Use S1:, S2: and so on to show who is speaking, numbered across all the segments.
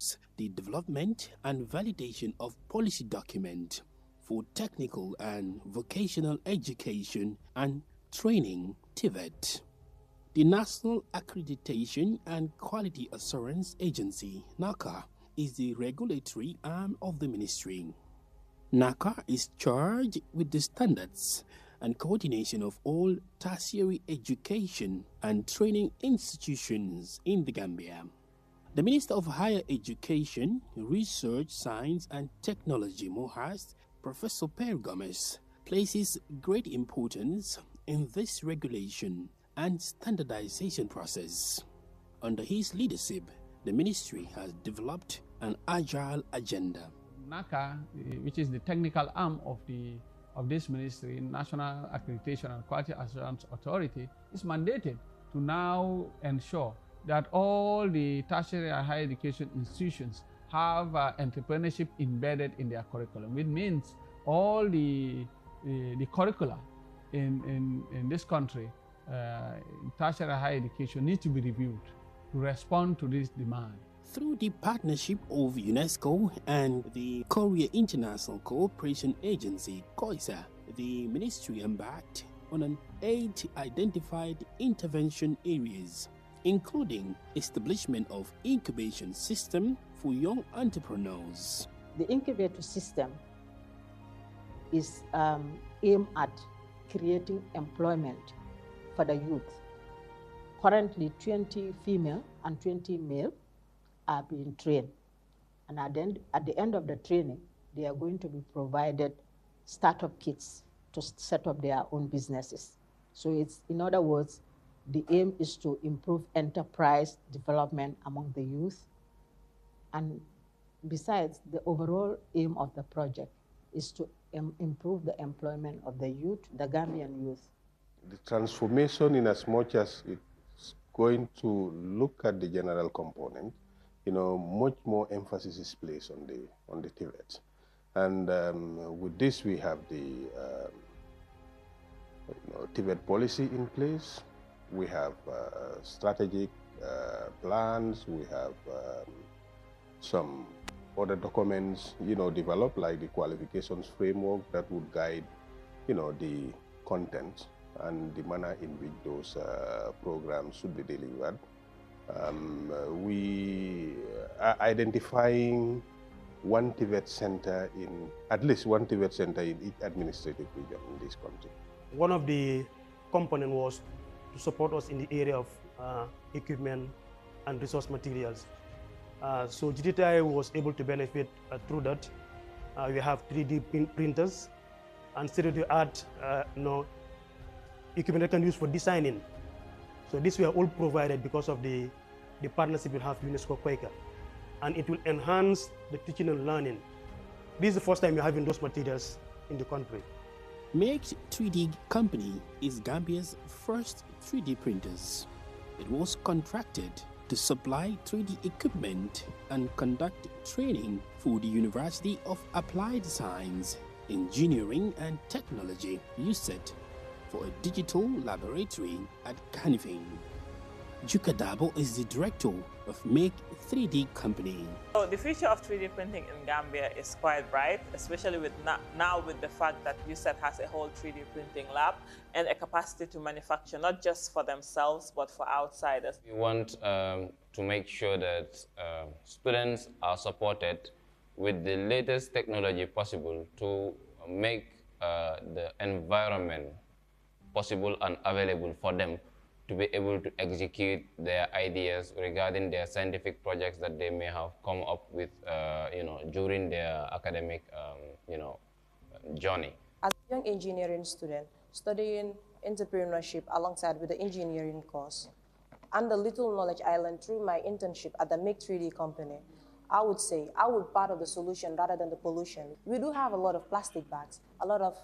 S1: supports the development and validation of policy documents for technical and vocational education and training (Tvet). The National Accreditation and Quality Assurance Agency (NAQA) is the regulatory arm of the ministry. NAQA is charged with the standards and coordination of all tertiary education and training institutions in the Gambia. The Minister of Higher Education, Research, Science and Technology, MOHAS, Professor Per Gomez, places great importance in this regulation and standardization process. Under his leadership, the ministry has developed an agile agenda.
S2: NAQA, which is the technical arm of this ministry, National Accreditation and Quality Assurance Authority, is mandated to now ensure that all the tertiary and higher education institutions have entrepreneurship embedded in their curriculum. Which means all the curricula in this country, tertiary and higher education, needs to be reviewed to respond to this demand.
S1: Through the partnership of UNESCO and the Korea International Cooperation Agency, (KOISA), the ministry embarked on 8 identified intervention areas, including establishment of incubation system for young entrepreneurs.
S3: The incubator system is aimed at creating employment for the youth. Currently, 20 female and 20 male are being trained. And at the end of the training, they are going to be provided startup kits to set up their own businesses. So it's, in other words, the aim is to improve enterprise development among the youth. And besides, the overall aim of the project is to improve the employment of the youth, the Gambian youth.
S4: The transformation, in as much as it's going to look at the general component, much more emphasis is placed on the Tvet. And with this, we have the Tvet policy in place. We have strategic plans. We have some other documents, developed, like the qualifications framework that would guide, the content and the manner in which those programs should be delivered. We are identifying at least one Tvet center in each administrative region in this country.
S5: One of the components was to support us in the area of equipment and resource materials. So GTI was able to benefit through that. We have 3D printers and state-of-the-art equipment that can use for designing. So this we are all provided because of the partnership we have with UNESCO Quaker. And it will enhance the teaching and learning. This is the first time we're having those materials in the country.
S1: Make 3D Company is Gambia's first 3D printers. It was contracted to supply 3D equipment and conduct training for the University of Applied Science, Engineering and Technology, USET, for a digital laboratory at Kanifing. Jukadabo is the director of Make 3D Company.
S6: So the future of 3D printing in Gambia is quite bright, especially with now with the fact that USET has a whole 3D printing lab and a capacity to manufacture not just for themselves but for outsiders.
S7: We want to make sure that students are supported with the latest technology possible to make the environment possible and available for them to be able to execute their ideas regarding their scientific projects that they may have come up with, during their academic, journey.
S8: As a young engineering student studying entrepreneurship alongside with the engineering course and the little knowledge I learned through my internship at the Make 3D company, I would say I would be part of the solution rather than the pollution. We do have a lot of plastic bags, a lot of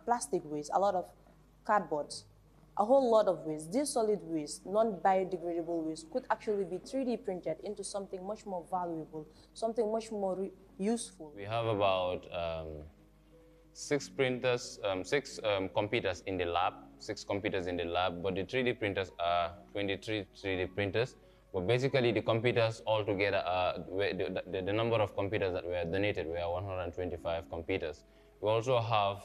S8: plastic waste, a lot of cardboards, a whole lot of waste. This solid waste, non-biodegradable waste, could actually be 3D printed into something much more valuable, something much more useful.
S7: We have about 6 printers, 6 computers in the lab, but the 3D printers are 23 3D printers, But basically, the computers altogether, the number of computers that were donated were 125 computers. We also have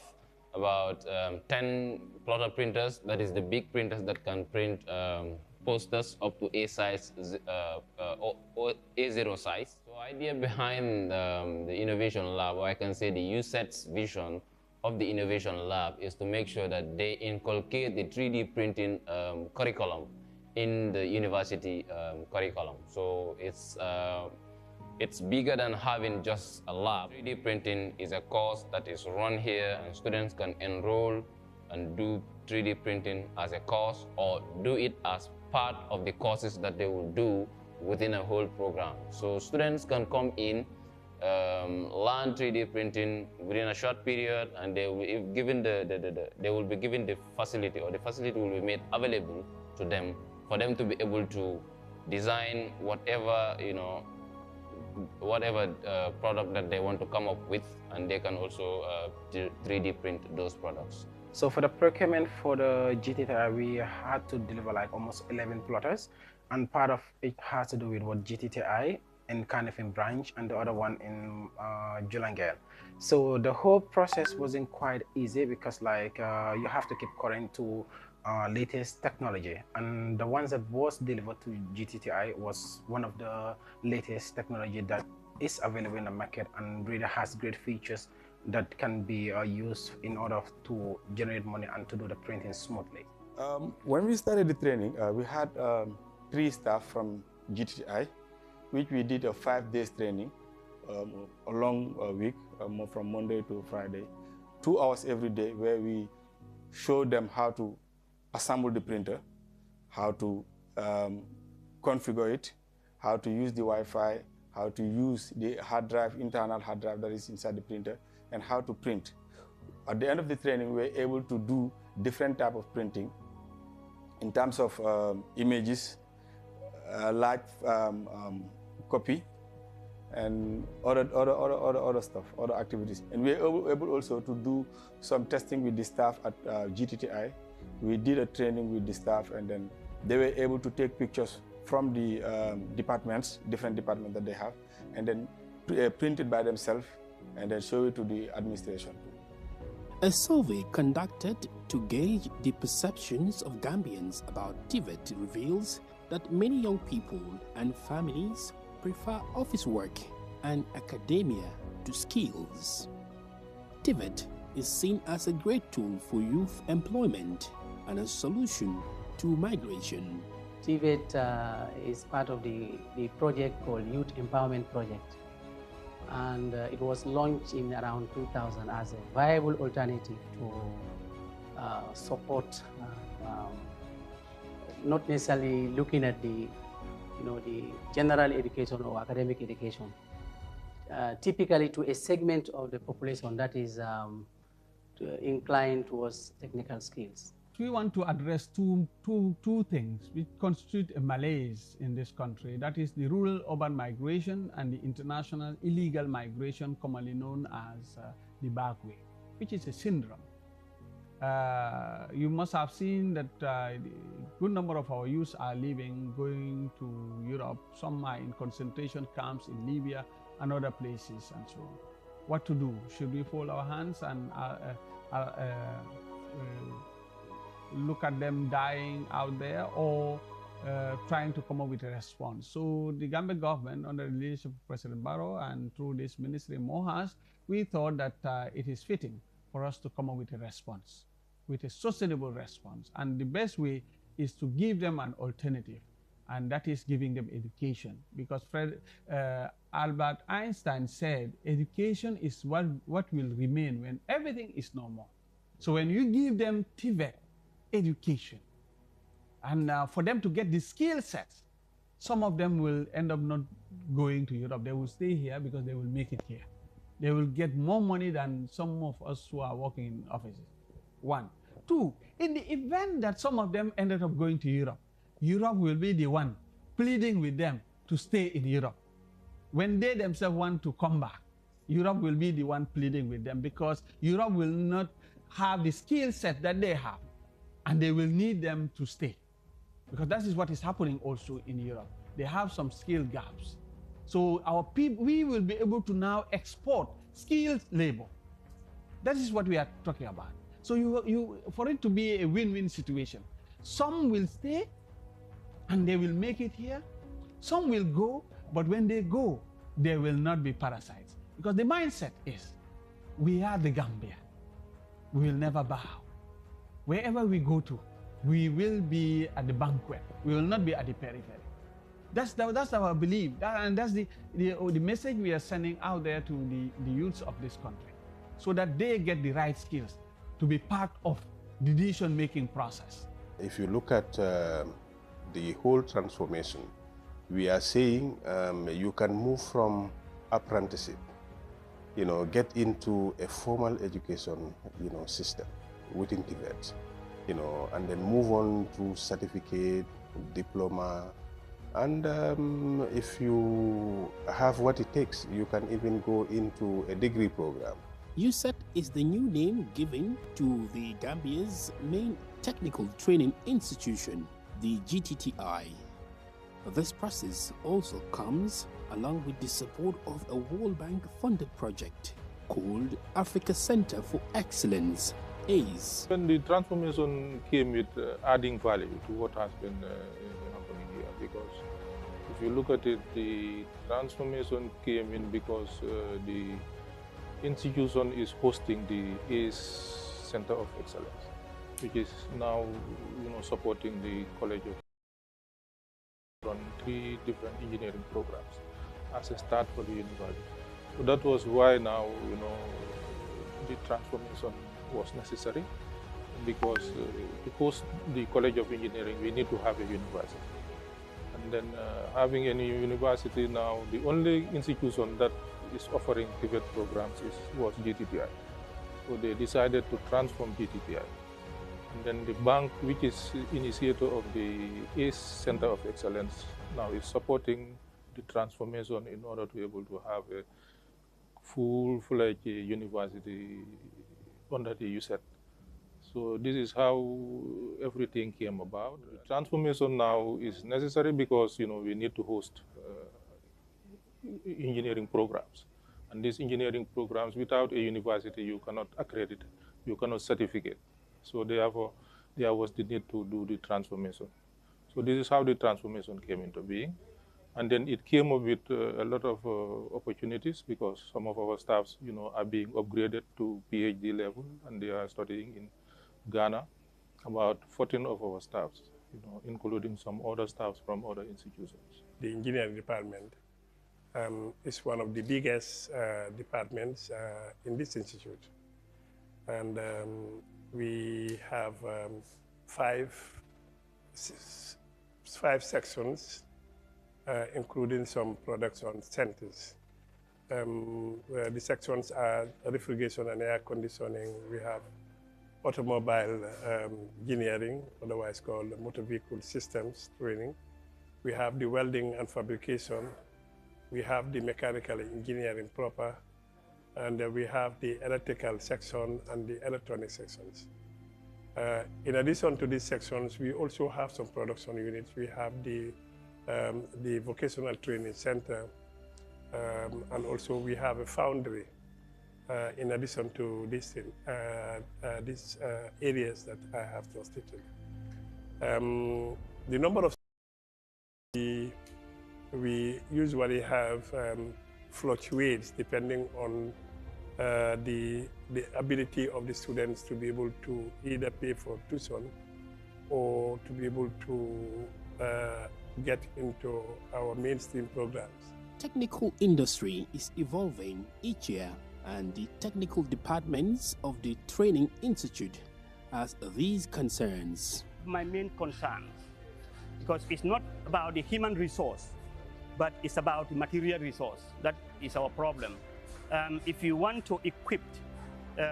S7: about 10 plotter printers, that is the big printers that can print posters up to A size, or A0 size. So idea behind the Innovation Lab, or I can say the USET's vision of the Innovation Lab, is to make sure that they inculcate the 3D printing curriculum in the university curriculum. So it's bigger than having just a lab. 3D printing is a course that is run here, and students can enroll and do 3D printing as a course, or do it as part of the courses that they will do within a whole program. So students can come in, learn 3D printing within a short period, and they will, if given they will be given the facility, or the facility will be made available to them for them to be able to design whatever, whatever product that they want to come up with, and they can also 3D print those products.
S9: So for the procurement for the GTTI, we had to deliver like almost 11 plotters, and part of it has to do with what GTTI in Kanifing branch, and the other one in Wellingara. So the whole process wasn't quite easy, because like you have to keep current to latest technology, and the ones that was delivered to GTTI was one of the latest technology that is available in the market, and really has great features that can be used in order to generate money and to do the printing smoothly.
S10: When we started the training, we had 3 staff from GTTI, which we did a 5 days training, a long week, from Monday to Friday, 2 hours every day, where we showed them how to assemble the printer, how to configure it, how to use the Wi-Fi, how to use the hard drive, internal hard drive that is inside the printer, and how to print. At the end of the training, we were able to do different type of printing in terms of images, large copy, and other stuff, other activities. And we were able also to do some testing with the staff at GTTI. We did a training with the staff, and then they were able to take pictures from the departments, different departments that they have, and then print it by themselves, and then show it to the administration.
S1: A survey conducted to gauge the perceptions of Gambians about Tvet reveals that many young people and families prefer office work and academia to skills. Tvet is seen as a great tool for youth employment and a solution to migration.
S11: Tvet is part of the project called Youth Empowerment Project, and it was launched in around 2000 as a viable alternative to support, not necessarily looking at the general education or academic education, typically to a segment of the population that is inclined towards technical skills.
S2: We want to address two things which constitute a malaise in this country. That is the rural-urban migration and the international illegal migration, commonly known as the back way, which is a syndrome. You must have seen that a good number of our youth are leaving, going to Europe. Some are in concentration camps in Libya and other places and so on. What to do? Should we fold our hands and look at them dying out there, or trying to come up with a response? So the Gambia government, under the leadership of President Barrow and through this ministry MOHAS, we thought that it is fitting for us to come up with a response, with a sustainable response. And the best way is to give them an alternative, and that is giving them education. Because Albert Einstein said, education is what will remain when everything is normal. So when you give them Tvet education, and for them to get the skill sets, some of them will end up not going to Europe. They will stay here because they will make it here. They will get more money than some of us who are working in offices. 1. 2, in the event that some of them ended up going to Europe, Europe will be the one pleading with them to stay in Europe. When they themselves want to come back, Europe will be the one pleading with them, because Europe will not have the skill set that they have, and they will need them to stay. Because that is what is happening also in Europe. they have some skill gaps. So our people, we will be able to now export skilled labor. That is what we are talking about. So for it to be a win-win situation, some will stay and they will make it here. Some will go, but when they go, there will not be parasites. Because the mindset is, we are the Gambia. We will never bow. Wherever we go to, we will be at the banquet. We will not be at the periphery. That's our belief, and that's the message we are sending out there to the youths of this country, so that they get the right skills to be part of the decision-making process.
S4: If you look at the whole transformation, we are saying you can move from apprenticeship, get into a formal education, system within Tvet, and then move on to certificate, diploma, and if you have what it takes, you can even go into a degree program.
S1: USET is the new name given to the Gambia's main technical training institution, the GTTI. This process also comes along with the support of a World Bank funded project called Africa Center for Excellence, ACE.
S12: When the transformation came with adding value to what has been happening here, because if you look at it, the transformation came in because the institution is hosting the ACE Center of Excellence, which is now supporting the College of on 3 different engineering programs as a start for the university. So that was why now the transformation was necessary, because to host the College of Engineering we need to have a university. And then having any university now, the only institution that is offering Tvet programs was GTTI. So they decided to transform GTTI. And then the bank, which is initiator of the ACE Center of Excellence, now is supporting the transformation in order to be able to have a full-fledged university under the USET. So this is how everything came about. The transformation now is necessary because we need to host engineering programs. And these engineering programs, without a university, you cannot accredit, you cannot certificate. So therefore, there was the need to do the transformation. So this is how the transformation came into being. And then it came up with a lot of opportunities, because some of our staffs, are being upgraded to PhD level, and they are studying in Ghana. About 14 of our staffs, including some other staffs from other institutions.
S13: The engineering department is one of the biggest departments in this institute. And we have 5 sections, including some production centers. Where the sections are refrigeration and air conditioning. We have automobile engineering, otherwise called motor vehicle systems training. We have the welding and fabrication. We have the mechanical engineering proper. And we have the electrical section and the electronic sections. In addition to these sections, we also have some production units. We have the vocational training center, and also we have a foundry in addition to these areas that I have just stated. The number of we usually have fluctuates depending on the ability of the students to be able to either pay for tuition or to be able to get into our mainstream programs.
S1: Technical industry is evolving each year, and the technical departments of the Training Institute has these concerns.
S14: My main concern, because it's not about the human resource, but it's about the material resource. That is our problem. If you want to equip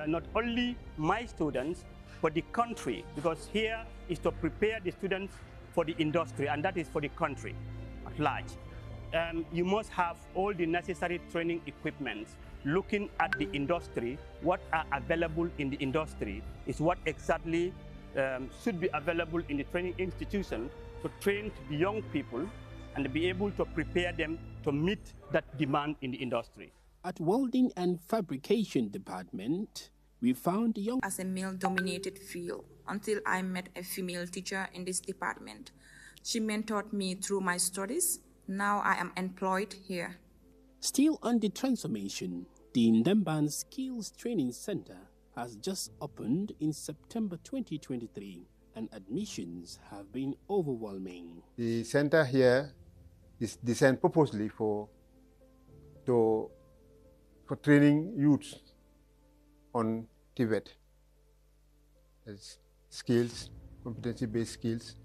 S14: not only my students, but the country, because here is to prepare the students for the industry, and that is for the country at large. You must have all the necessary training equipment. Looking at the industry, what are available in the industry is what exactly should be available in the training institution to train the young people and be able to prepare them to meet that demand in the industry.
S1: At Welding and Fabrication Department, we found young
S15: as a male-dominated field until I met a female teacher in this department. She mentored me through my studies. Now I am employed here.
S1: Still under transformation, the Ndemban Skills Training Center has just opened in September 2023, and admissions have been overwhelming.
S16: The center here is designed purposely for training youths on Tvet. As skills, competency-based skills.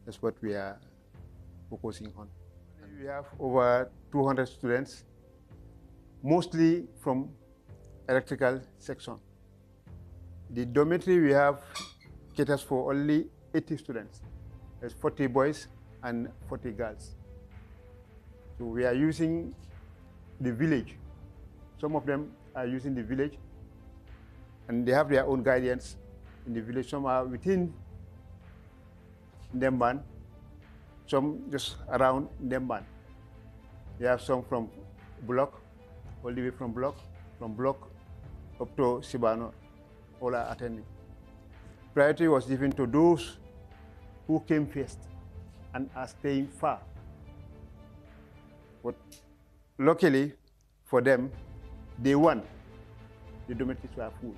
S16: That's what we are focusing on. We have over 200 students, mostly from electrical section. The dormitory we have caters for only 80 students. There's 40 boys and 40 girls. So we are using the village. Some of them are using the village, and they have their own guidance in the village. Some are within Ndemban, some just around Ndemban. They have some from block, all the way from block up to Sibano, all are attending. Priority was given to those who came first and are staying far. But luckily for them, day one, the dormitories were full.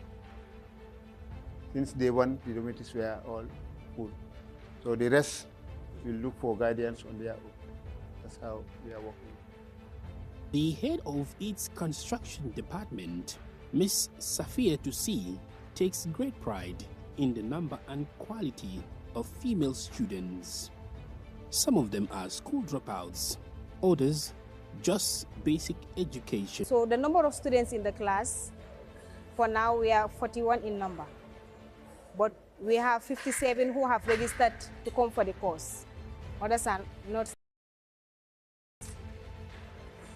S16: Since day one, the dormitories were all full. So the rest will look for guidance on their own. That's how we are working.
S1: The head of its construction department, Ms. Safia Tusi, takes great pride in the number and quality of female students. Some of them are school dropouts, others just basic education.
S17: So the number of students in the class, for now we are 41 in number, but we have 57 who have registered to come for the course. Others are not,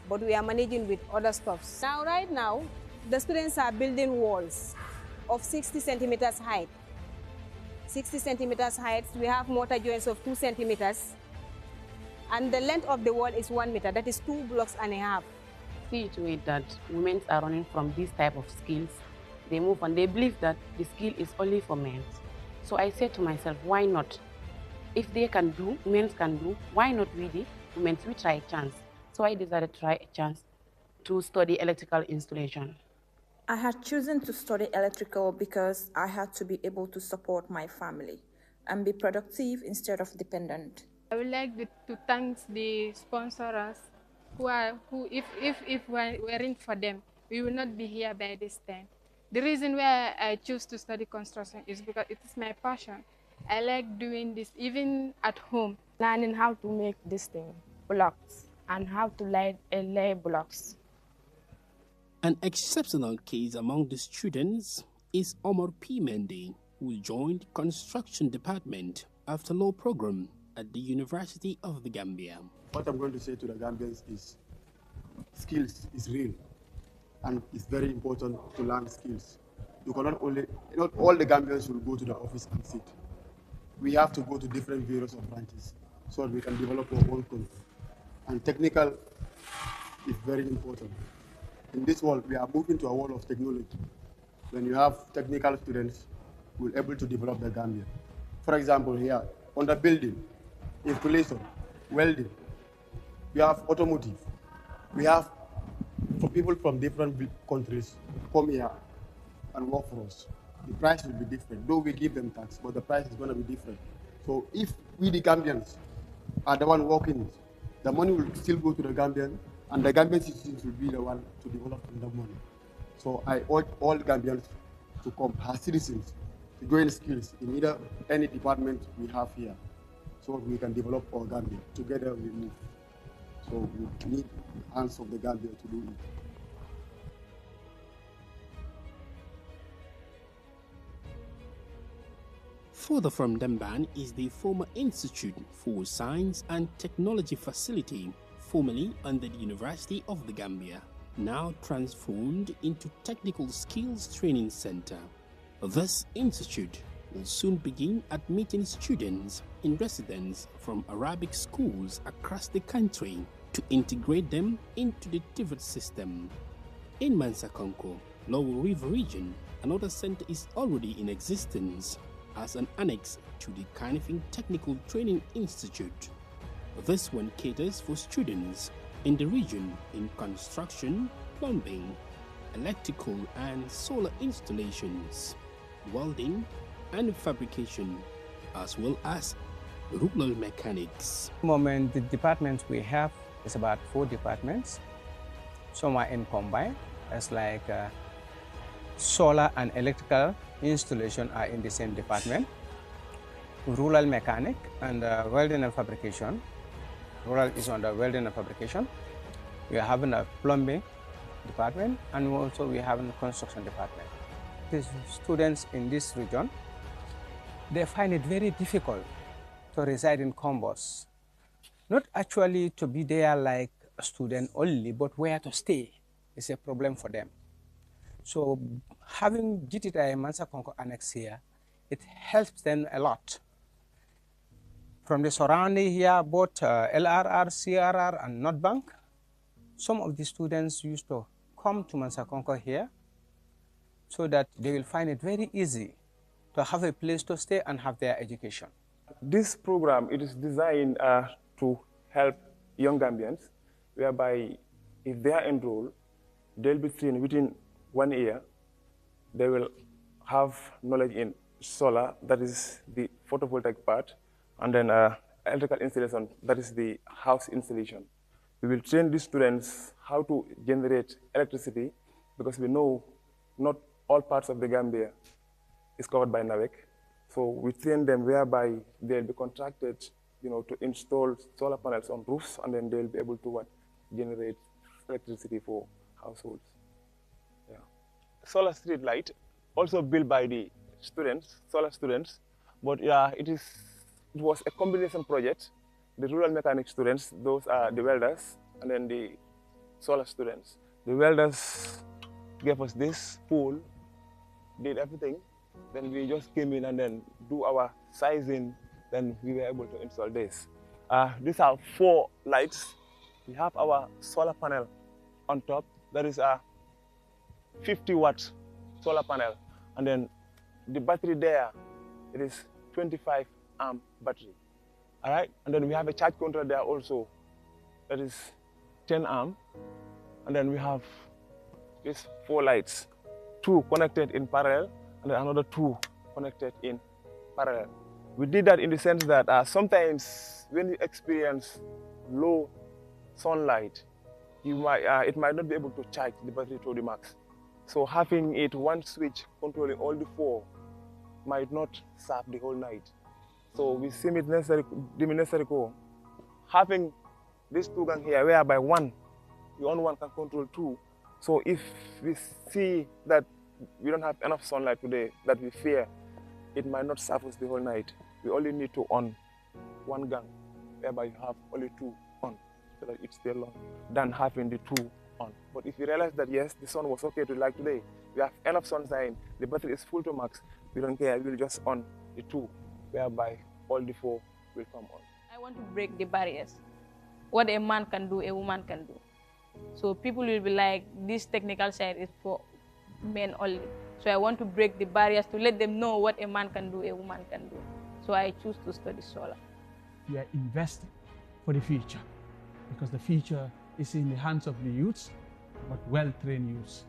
S17: but we are managing with other stuffs. Now, right now, the students are building walls of 60 centimeters height. 60 centimeters height, we have mortar joints of 2 centimeters. And the length of the wall is 1 meter, that is 2.5 blocks.
S18: See to it that women are running from this type of skills. They move and they believe that the skill is only for men. So I said to myself, why not? If they can do, men can do, why not we the women? We try a chance. So I decided to try a chance to study electrical installation.
S15: I had chosen to study electrical because I had to be able to support my family and be productive instead of dependent.
S19: I would like to thank the sponsors who if we weren't for them, we will not be here by this time. The reason why I choose to study construction is because it is my passion. I like doing this even at home.
S20: Learning how to make this thing, blocks, and how to lay blocks.
S1: An exceptional case among the students is Omar P. Mende, who joined construction department after law program at the University of the Gambia.
S21: What I'm going to say to the Gambians is skills is real, and it's very important to learn skills. You cannot not all the Gambians will go to the office and sit. We have to go to different various of branches so that we can develop our own content. And technical is very important. In this world, we are moving to a world of technology. When you have technical students, we're able to develop the Gambia. For example, here, on the building, installation, welding, we have automotive. We have for people from different countries come here and work for us. The price will be different. Though we give them tax, but the price is going to be different. So if we, the Gambians, are the one working, the money will still go to the Gambian, and the Gambian citizens will be the one to develop the money. So I urge all Gambians to come as citizens to join skills in either any department we have here, so we can develop our Gambia. Together we move. So we need the hands of the Gambia to do it.
S1: Further from Ndemban is the former Institute for Science and Technology facility, formerly under the University of the Gambia, now transformed into Technical Skills Training Center. This institute will soon begin admitting students in residence from Arabic schools across the country to integrate them into the Tvet system. In Mansakonko, Lower River region, another center is already in existence as an annex to the Kanifing Technical Training Institute. This one caters for students in the region in construction, plumbing, electrical and solar installations, welding and fabrication, as well as rural mechanics.
S3: At the moment, the departments we have is about 4 departments. Some are in combined, as like solar and electrical installation are in the same department. Rural mechanic and welding and fabrication. Rural is under welding and fabrication. We are having a plumbing department, and also we have a construction department. The students in this region, they find it very difficult to reside in Combos. Not actually to be there like a student only, but where to stay is a problem for them. So having GTTI Mansakonko Annex here, it helps them a lot. From the surrounding here, both LRR, CRR, and North Bank, some of the students used to come to Mansakonko here so that they will find it very easy to have a place to stay and have their education.
S10: This program, it is designed to help young Gambians, whereby if they are enrolled, they'll be trained within 1 year. They will have knowledge in solar, that is the photovoltaic part, and then electrical installation, that is the house installation. We will train these students how to generate electricity, because we know not all parts of the Gambia is covered by NAWEC. So we train them whereby they'll be contracted, to install solar panels on roofs, and then they'll be able to generate electricity for households. Yeah. Solar street light, also built by the students, solar students, but it was a combination project. The rural mechanic students, those are the welders, and then the solar students. The welders gave us this pool, did everything. Then we just came in and then do our sizing. Then we were able to install this. These are 4 lights. We have our solar panel on top. That is a 50-watt solar panel. And then the battery there, it is 25-amp battery. All right? And then we have a charge controller there also. That is 10 amp. And then we have these 4 lights, 2 connected in parallel, and then another 2 connected in parallel. We did that in the sense that sometimes when you experience low sunlight, it might not be able to charge the battery to the max. So having it one switch controlling all the 4 might not serve the whole night. So we see it necessary, having these 2 guns here, whereby one can control 2. So if we see that we don't have enough sunlight today, that we fear it might not serve us the whole night, we only need to on 1 gun, whereby you have only 2 on, so that it's still long, than having the 2 on. But if you realize that yes, the sun was okay to like today, we have enough sunshine, the battery is full to max, we don't care, we will just on the 2, whereby all the 4 will come on.
S20: I want to break the barriers. What a man can do, a woman can do. So people will be like, this technical side is for men only. So I want to break the barriers to let them know what a man can do, a woman can do. So I choose to study solar.
S2: We are investing for the future, because the future is in the hands of the youths, but well-trained youths.